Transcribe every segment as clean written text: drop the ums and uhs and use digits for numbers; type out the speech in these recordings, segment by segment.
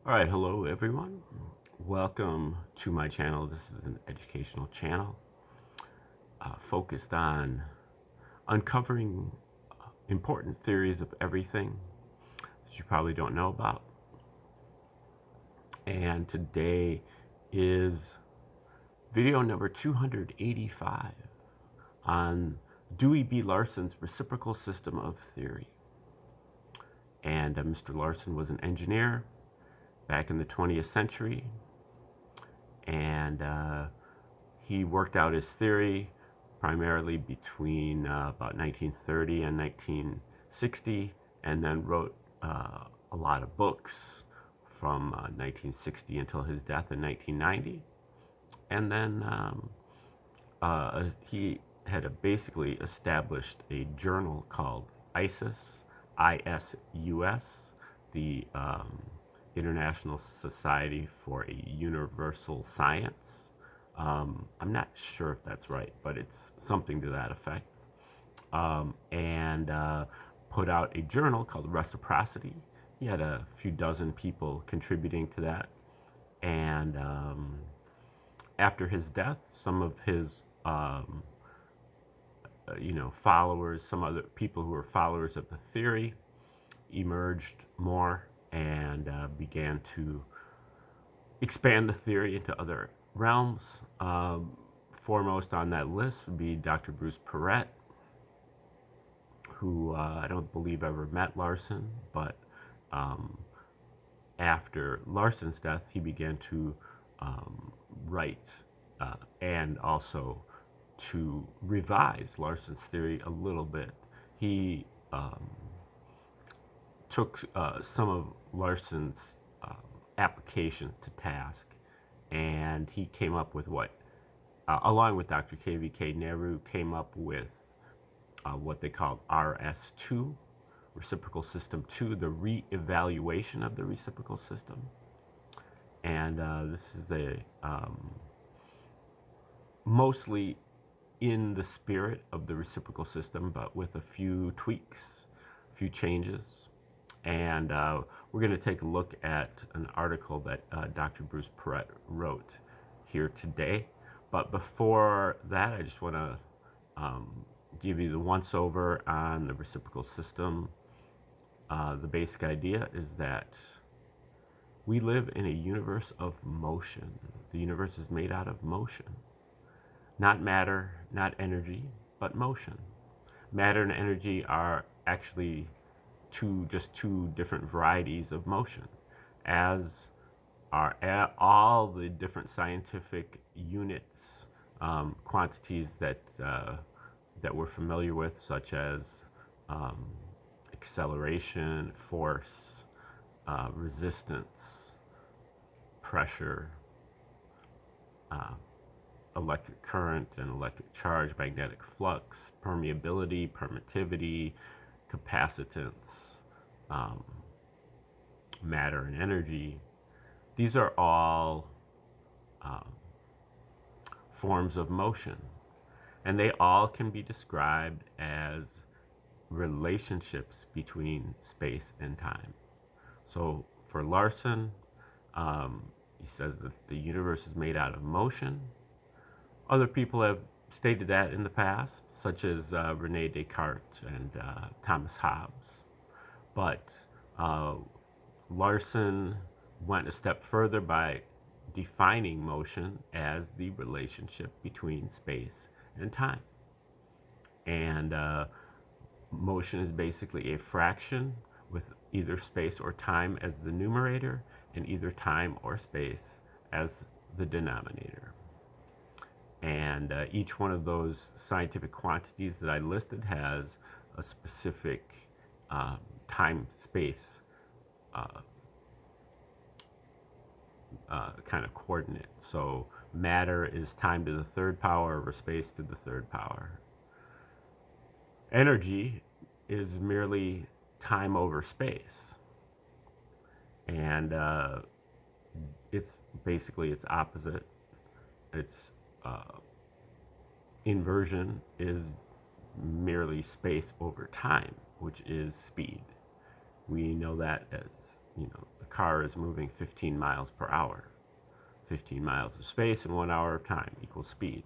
All right, hello everyone. Welcome to my channel. This is an educational channel focused on uncovering important theories of everything that you probably don't know about. And today is video number 285 on Dewey B. Larson's reciprocal system of theory. And Mr. Larson was an engineer back in the 20th century, and he worked out his theory primarily between about 1930 and 1960, and then wrote a lot of books from 1960 until his death in 1990. And then he had basically established a journal called ISUS, ISUS, the International Society for a Universal Science. I'm not sure if that's right, but it's something to that effect. And put out a journal called Reciprocity. He had a few dozen people contributing to that. And after his death, some of his followers, some other people who were followers of the theory, emerged more and began to expand the theory into other realms. Foremost on that list would be Dr. Bruce Perret, who I don't believe ever met Larson, but after Larson's death, he began to write and also to revise Larson's theory a little bit. He took some of Larson's applications to task, and he came up with along with Dr. KVK Nehru, came up with what they called RS2, Reciprocal System 2, the re-evaluation of the reciprocal system. And this is mostly in the spirit of the reciprocal system, but with a few tweaks, a few changes. And we're going to take a look at an article that Dr. Bruce Perret wrote here today. But before that, I just want to give you the once-over on the reciprocal system. The basic idea is that we live in a universe of motion. The universe is made out of motion. Not matter, not energy, but motion. Matter and energy are actually just two different varieties of motion, as are all the different scientific units, quantities that we're familiar with, such as acceleration, force, resistance, pressure, electric current and electric charge, magnetic flux, permeability, permittivity, capacitance, matter and energy. These are all forms of motion, and they all can be described as relationships between space and time. So for Larson, he says that the universe is made out of motion. Other people have stated that in the past, such as Rene Descartes and Thomas Hobbes. But Larson went a step further by defining motion as the relationship between space and time. And motion is basically a fraction with either space or time as the numerator and either time or space as the denominator. And each one of those scientific quantities that I listed has a specific time-space kind of coordinate. So matter is time to the third power over space to the third power. Energy is merely time over space. And it's basically its opposite. Its inversion is merely space over time, which is speed. We know that as, the car is moving 15 miles per hour. 15 miles of space in 1 hour of time equals speed.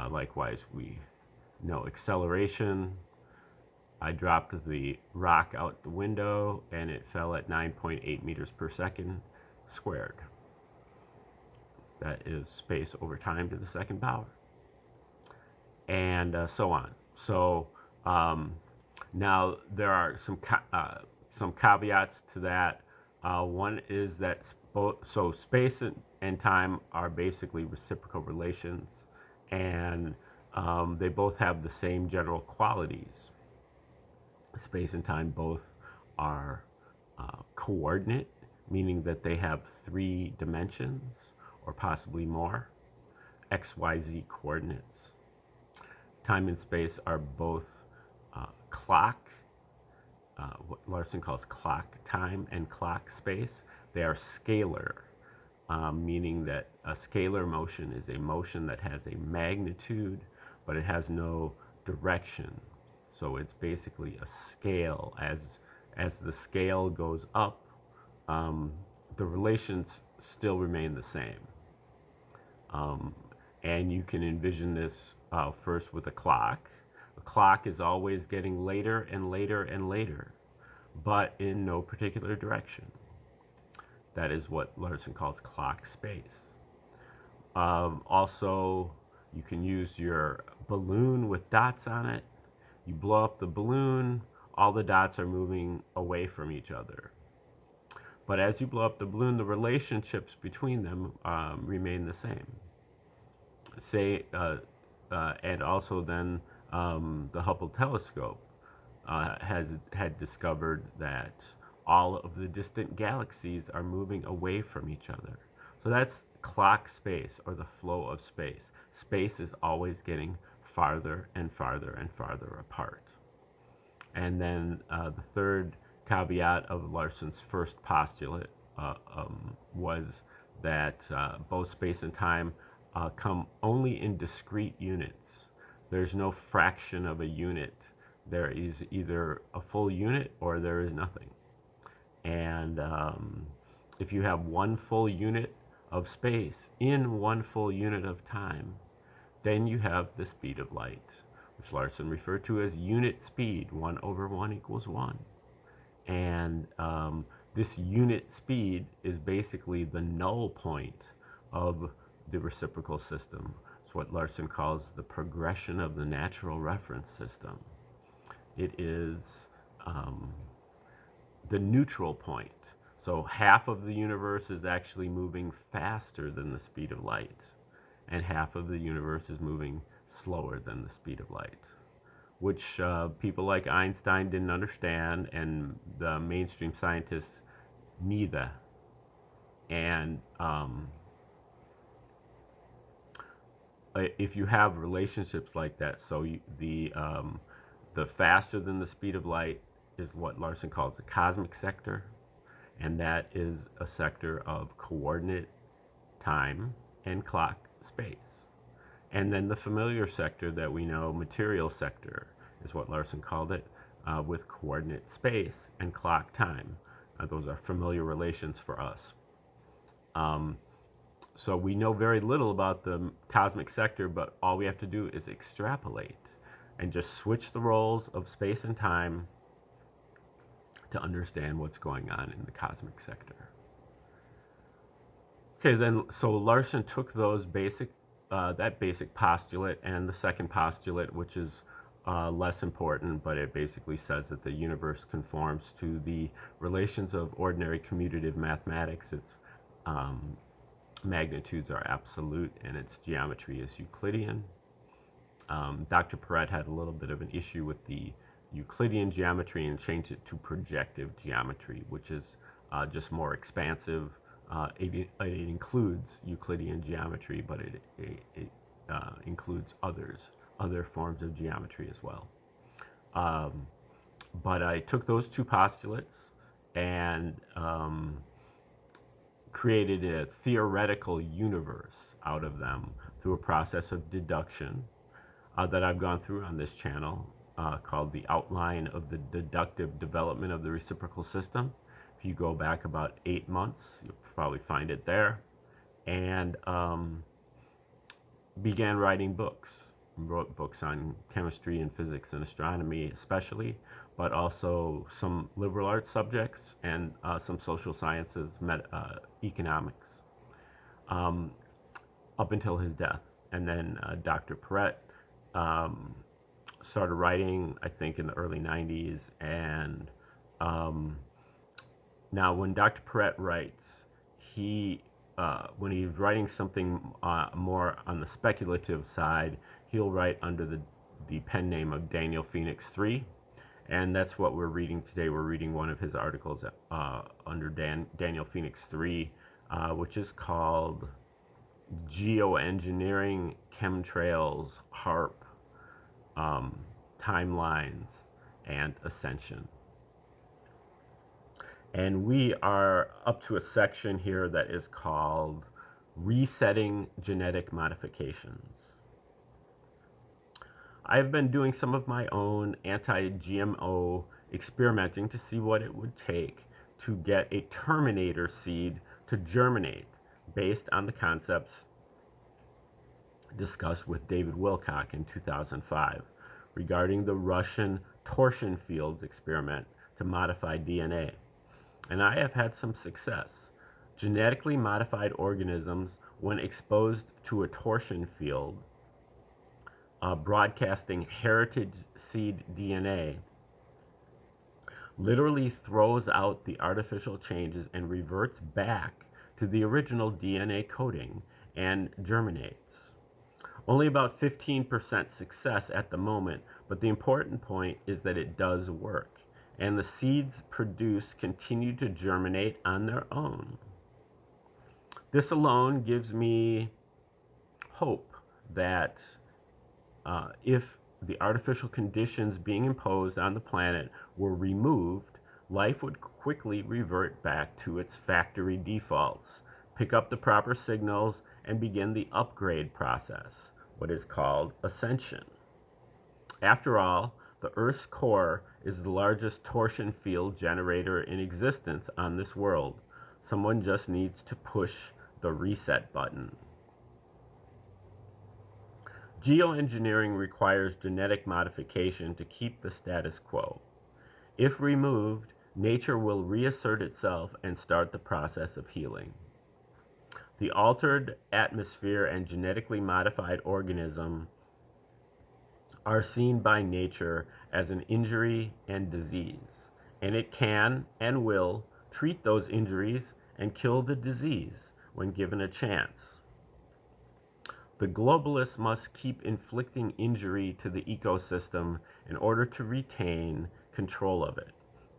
Likewise, we know acceleration. I dropped the rock out the window and it fell at 9.8 meters per second squared. That is space over time to the second power. And so on. So now there are some caveats to that. One is that space and time are basically reciprocal relations, and they both have the same general qualities. Space and time both are coordinate, meaning that they have 3 dimensions or possibly more, x, y, z coordinates. Time and space are both clock, what Larson calls clock time and clock space. They are scalar, meaning that a scalar motion is a motion that has a magnitude, but it has no direction. So it's basically a scale. As the scale goes up, the relations still remain the same. And you can envision this first with a clock. A clock is always getting later and later and later, but in no particular direction. That is what Larson calls clock space. Also, you can use your balloon with dots on it. You blow up the balloon, all the dots are moving away from each other. But as you blow up the balloon, the relationships between them remain the same. And also then the Hubble telescope had discovered that all of the distant galaxies are moving away from each other. So that's clock space, or the flow of space. Space is always getting farther and farther and farther apart. And then the third caveat of Larson's first postulate was that both space and time come only in discrete units. There's no fraction of a unit. There is either a full unit or there is nothing. And if you have one full unit of space in one full unit of time, then you have the speed of light, which Larson referred to as unit speed. 1 over 1 equals 1. And this unit speed is basically the null point of the reciprocal system. It's what Larson calls the progression of the natural reference system. It is the neutral point. So half of the universe is actually moving faster than the speed of light, and half of the universe is moving slower than the speed of light, which people like Einstein didn't understand, and the mainstream scientists neither. And if you have relationships like that, so the faster than the speed of light is what Larson calls the cosmic sector, and that is a sector of coordinate time and clock space. And then the familiar sector that we know, material sector, is what Larson called it, with coordinate space and clock time. Those are familiar relations for us. So we know very little about the cosmic sector, but all we have to do is extrapolate and just switch the roles of space and time to understand what's going on in the cosmic sector. Okay, then, so Larson took those that basic postulate and the second postulate, which is less important, but it basically says that the universe conforms to the relations of ordinary commutative mathematics. Its magnitudes are absolute and its geometry is Euclidean. Dr. Perret had a little bit of an issue with the Euclidean geometry and changed it to projective geometry, which is just more expansive. It includes Euclidean geometry, but it includes other forms of geometry as well. But I took those two postulates and created a theoretical universe out of them through a process of deduction that I've gone through on this channel, called the Outline of the Deductive Development of the Reciprocal System. If If you go back about 8 months, you'll probably find it there. And began writing books. Wrote books on chemistry and physics and astronomy especially, but also some liberal arts subjects and some social sciences, economics, um, up until his death. And then Dr. Perret started writing, I think, in the early 90s. And now when Dr. Perret writes, when he's writing something more on the speculative side, he'll write under the pen name of Daniel Phoenix III. And that's what we're reading today. We're reading one of his articles under Daniel Phoenix III, which is called Geoengineering, Chemtrails, HARP, Timelines, and Ascension. And we are up to a section here that is called Resetting Genetic Modifications. I've been doing some of my own anti-GMO experimenting to see what it would take to get a Terminator seed to germinate based on the concepts discussed with David Wilcock in 2005 regarding the Russian torsion fields experiment to modify DNA. And I have had some success. Genetically modified organisms, when exposed to a torsion field, broadcasting heritage seed DNA, literally throws out the artificial changes and reverts back to the original DNA coding and germinates. Only about 15% success at the moment, but the important point is that it does work. And the seeds produced continue to germinate on their own. This alone gives me hope that if the artificial conditions being imposed on the planet were removed, life would quickly revert back to its factory defaults, pick up the proper signals, and begin the upgrade process, what is called ascension. After all, the Earth's core is the largest torsion field generator in existence on this world. Someone just needs to push the reset button. Geoengineering requires genetic modification to keep the status quo. If removed, nature will reassert itself and start the process of healing. The altered atmosphere and genetically modified organism are seen by nature as an injury and disease, and it can and will treat those injuries and kill the disease when given a chance. The globalists must keep inflicting injury to the ecosystem in order to retain control of it.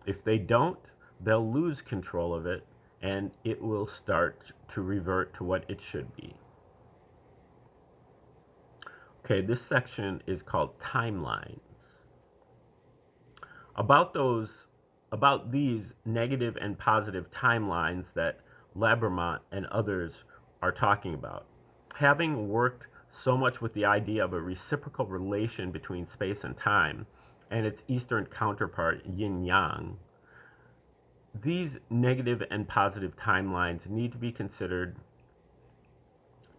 If they don't, they'll lose control of it, and it will start to revert to what it should be. Okay, this section is called timelines. About these negative and positive timelines that Labermont and others are talking about. Having worked so much with the idea of a reciprocal relation between space and time and its Eastern counterpart, yin-yang, these negative and positive timelines need to be considered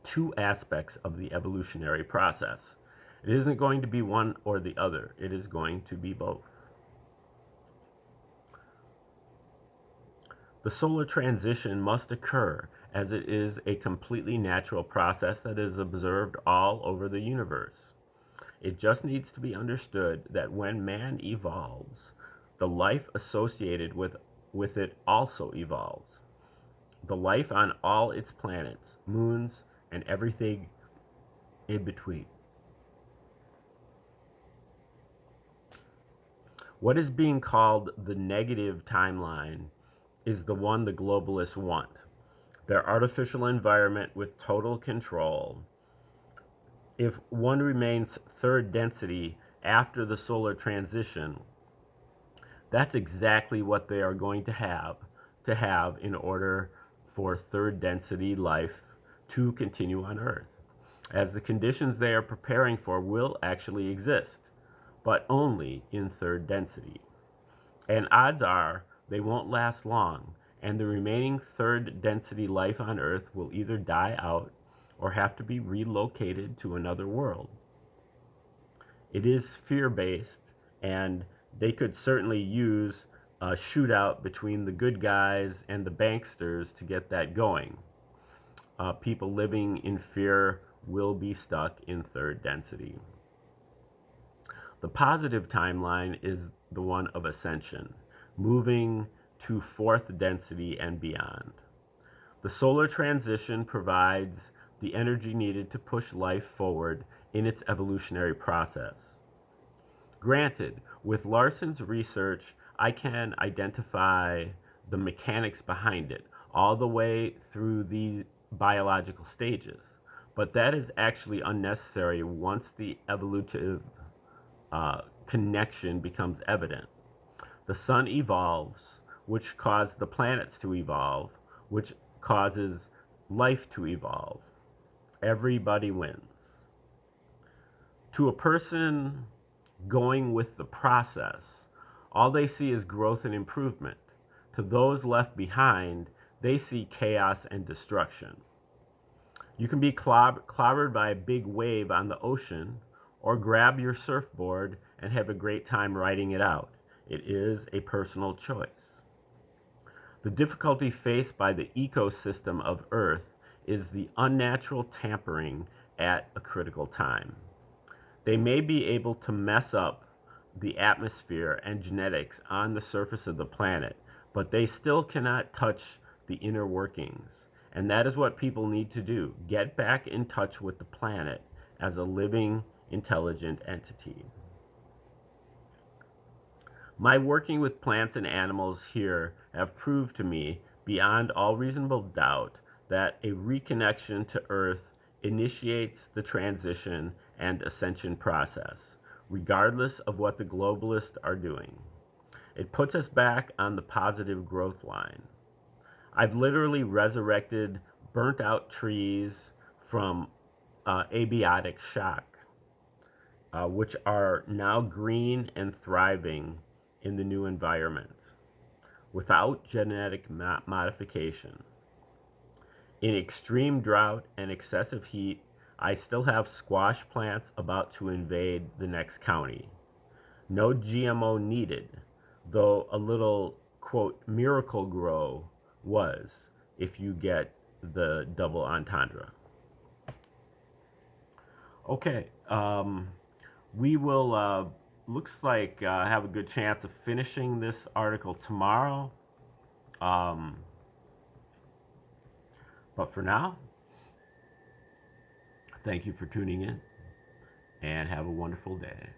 two aspects of the evolutionary process. It isn't going to be one or the other. It is going to be both. The solar transition must occur as it is a completely natural process that is observed all over the universe. It just needs to be understood that when man evolves, the life associated with it also evolves. The life on all its planets, moons, and everything in between. What is being called the negative timeline is the one the globalists want. Their artificial environment with total control. If one remains third density after the solar transition, that's exactly what they are going to have in order for third density life to continue on Earth, as the conditions they are preparing for will actually exist, but only in third density. And odds are they won't last long, and the remaining third density life on Earth will either die out or have to be relocated to another world. It is fear-based, and they could certainly use a shootout between the good guys and the banksters to get that going. People living in fear will be stuck in third density. The positive timeline is the one of ascension, moving to fourth density and beyond. The solar transition provides the energy needed to push life forward in its evolutionary process. Granted, with Larson's research, I can identify the mechanics behind it all the way through the biological stages, but that is actually unnecessary once the evolutive connection becomes evident. The sun evolves, which caused the planets to evolve, which causes life to evolve. Everybody wins. To a person going with the process, all they see is growth and improvement. To those left behind, they see chaos and destruction. You can be clobbered by a big wave on the ocean, or grab your surfboard and have a great time riding it out. It is a personal choice. The difficulty faced by the ecosystem of Earth is the unnatural tampering at a critical time. They may be able to mess up the atmosphere and genetics on the surface of the planet, but they still cannot touch the inner workings. And that is what people need to do. Get back in touch with the planet as a living, intelligent entity. My working with plants and animals here have proved to me, beyond all reasonable doubt, that a reconnection to Earth initiates the transition and ascension process, regardless of what the globalists are doing. It puts us back on the positive growth line. I've literally resurrected burnt out trees from abiotic shock, which are now green and thriving in the new environment without genetic modification. In extreme drought and excessive heat, I still have squash plants about to invade the next county. No GMO needed, though a little, quote, miracle grow was, if you get the double entendre. Okay, we will, looks like have a good chance of finishing this article tomorrow. But for now, thank you for tuning in and have a wonderful day.